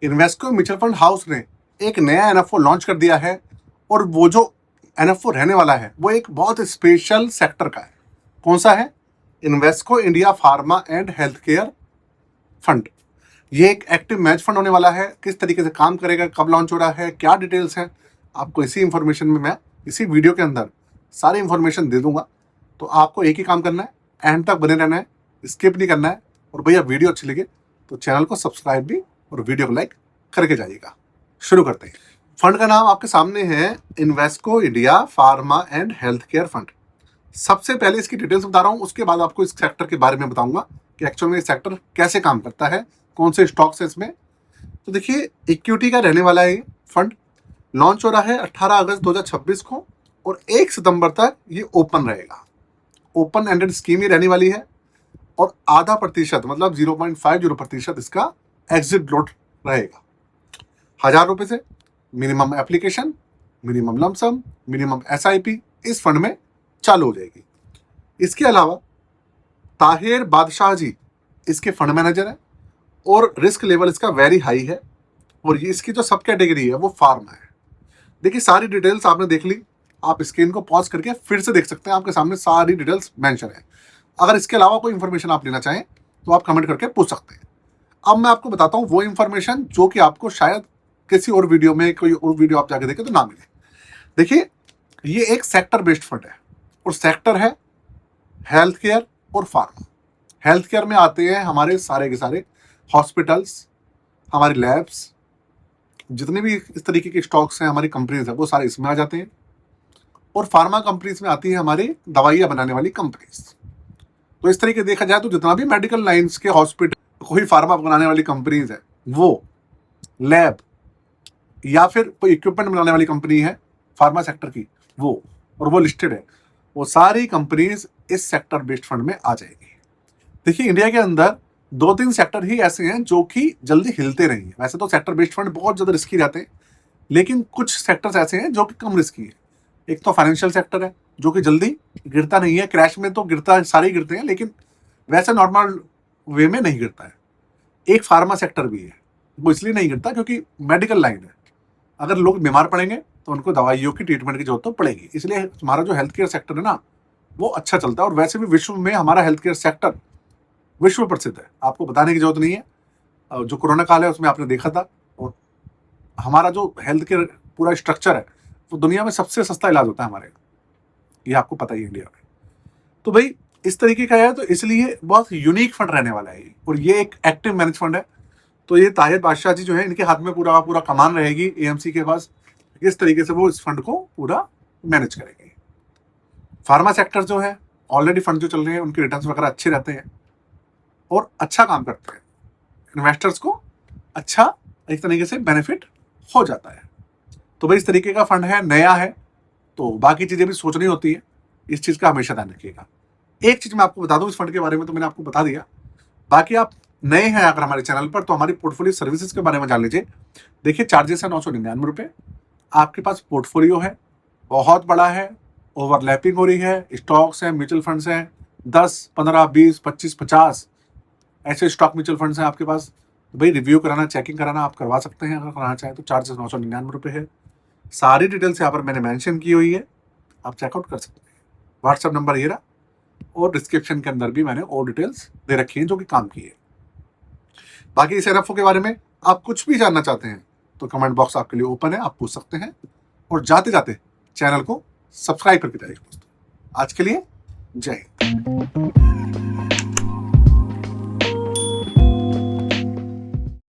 Invesco mutual fund house ने एक नया एनएफओ लॉन्च कर दिया है और वो जो एनएफओ रहने वाला है वो एक बहुत स्पेशल सेक्टर का है। कौन सा है? Invesco India pharma and health care fund. ये एक एक्टिव मैच फंड होने वाला है। किस तरीके से काम करेगा, कब लॉन्च हो रहा है, क्या डिटेल्स हैं, आपको इसी इंफॉर्मेशन में मैं इसी वीडियो के अंदर सारी इंफॉर्मेशन दे दूंगा। तो आपको एक ही काम करना है, एंड तक बने रहना है, स्किप नहीं करना है। और भैया वीडियो अच्छी लगे तो चैनल को सब्सक्राइब भी और वीडियो को लाइक करके जाइएगा। शुरू करते हैं। फंड का नाम आपके सामने है Invesco India pharma and health care fund. सबसे पहले इसकी डिटेल्स बता रहा हूँ, उसके बाद आपको इस सेक्टर के बारे में बताऊंगा कि एक्चुअल में ये सेक्टर कैसे काम करता है, कौन से स्टॉक्स है इसमें। तो देखिए, इक्विटी का रहने वाला है ये फंड। लॉन्च हो रहा है 18 अगस्त 2026 को और 1 सितंबर तक ये ओपन रहेगा। ओपन एंडेड स्कीम ही रहने वाली है और आधा प्रतिशत मतलब 0.50% इसका एग्जिट फ्लोट रहेगा। 1000 रुपये से minimum application, minimum lump sum, minimum SIP इस फंड में चालू हो जाएगी। इसके अलावा ताहिर बादशाह जी इसके फंड मैनेजर है और रिस्क लेवल इसका वेरी हाई है। और ये इसकी जो सब कैटेगरी है वो फार्मा है। देखिए, सारी डिटेल्स आपने देख ली, आप स्क्रीन को पॉज करके फिर से देख सकते हैं, आपके सामने सारी डिटेल्स मेंशन है। अगर इसके अलावा कोई इंफॉर्मेशन आप लेना चाहें तो आप कमेंट करके पूछ सकते हैं। अब मैं आपको बताता हूँ वो इंफॉर्मेशन जो कि आपको शायद किसी और वीडियो में, कोई और वीडियो आप जाके देखें तो ना मिले। देखिए, ये एक सेक्टर बेस्ड फंड है और सेक्टर है हेल्थ केयर और फार्मा। हेल्थ केयर में आते हैं हमारे सारे के सारे हॉस्पिटल्स, हमारी लैब्स, जितने भी इस तरीके के स्टॉक्स हैं, हमारी कंपनीज है, वो सारे इसमें आ जाते हैं। और फार्मा कंपनीज में आती है हमारी दवाइयाँ बनाने वाली कंपनीज। तो इस तरीके देखा जाए तो जितना भी मेडिकल लाइंस के हॉस्पिटल, कोई फार्मा बनाने वाली कंपनीज है, वो लैब या फिर कोई इक्विपमेंट बनाने वाली कंपनी है फार्मा सेक्टर की, वो और वो लिस्टेड है, वो सारी कंपनीज इस सेक्टर बेस्ड फंड में आ जाएगी। देखिए, इंडिया के अंदर 2-3 सेक्टर ही ऐसे हैं जो कि जल्दी हिलते नहीं है। वैसे तो सेक्टर बेस्ड फंड बहुत ज़्यादा रिस्की रहते हैं, लेकिन कुछ सेक्टर्स ऐसे हैं जो कि कम रिस्की है। एक तो फाइनेंशियल सेक्टर है जो कि जल्दी गिरता नहीं है। क्रैश में तो गिरता है, सारे गिरते हैं, लेकिन वैसे नॉर्मल वे में नहीं गिरता है। एक फार्मा सेक्टर भी है, वो इसलिए नहीं गिरता क्योंकि मेडिकल लाइन है। अगर लोग बीमार पड़ेंगे तो उनको दवाइयों की ट्रीटमेंट की जरूरत तो पड़ेगी, इसलिए हमारा जो हेल्थ केयर सेक्टर है ना, वो अच्छा चलता है। और वैसे भी विश्व में हमारा हेल्थ केयर सेक्टर विश्व प्रसिद्ध है, आपको बताने की जरूरत नहीं है। जो कोरोना काल है उसमें आपने देखा था। और हमारा जो हेल्थ केयर पूरा स्ट्रक्चर है वो दुनिया में सबसे सस्ता इलाज होता है हमारे, ये आपको पता ही है इंडिया में। तो भाई, इस तरीके का है, तो इसलिए बहुत यूनिक फंड रहने वाला है। और ये एक एक्टिव मैनेज फंड है। तो ये ताहिर बादशाह जी जो है, इनके हाथ में पूरा पूरा कमान रहेगी एएमसी के पास, किस तरीके से वो इस फंड को पूरा मैनेज करेंगे। फार्मा सेक्टर जो है, ऑलरेडी फंड जो चल रहे हैं उनके रिटर्न्स वगैरह अच्छे रहते हैं और अच्छा काम करते हैं। इन्वेस्टर्स को अच्छा एक तरीके से बेनिफिट हो जाता है। तो भाई, इस तरीके का फंड है, नया है, तो बाकी चीजें भी सोचनी होती है। इस चीज का हमेशा ध्यान रखिएगा। एक चीज मैं आपको बता दूं इस फंड के बारे में, तो मैंने आपको बता दिया। बाकी आप नए हैं अगर हमारे चैनल पर, तो हमारी पोर्टफोलियो सर्विसेज के बारे में जान लीजिए। देखिए, चार्जेस है 999 रुपये। आपके पास पोर्टफोलियो है, बहुत बड़ा है, ओवरलैपिंग हो रही है, स्टॉक्स हैं, म्यूचुअल फंड्स हैं, 10, 15, 20, 25, 50 ऐसे स्टॉक म्यूचुअल फंड्स हैं आपके पास। तो भाई, रिव्यू कराना, चेकिंग कराना आप करवा सकते हैं। अगर कराना चाहें तो चार्जेस 999 रुपये है। सारी डिटेल्स यहाँ पर मैंने मेंशन की हुई है, आप चेकआउट कर सकते हैं। व्हाट्सएप नंबर ये रहा और डिस्क्रिप्शन के अंदर भी मैंने और डिटेल्स दे रखी हैं जो कि काम की है। बाकी इस एनएफओ के बारे में आप कुछ भी जानना चाहते हैं तो कमेंट बॉक्स आपके लिए ओपन है, आप पूछ सकते हैं। और जाते जाते चैनल को सब्सक्राइब करके जाइए दोस्तों। आज के लिए जय हिंद।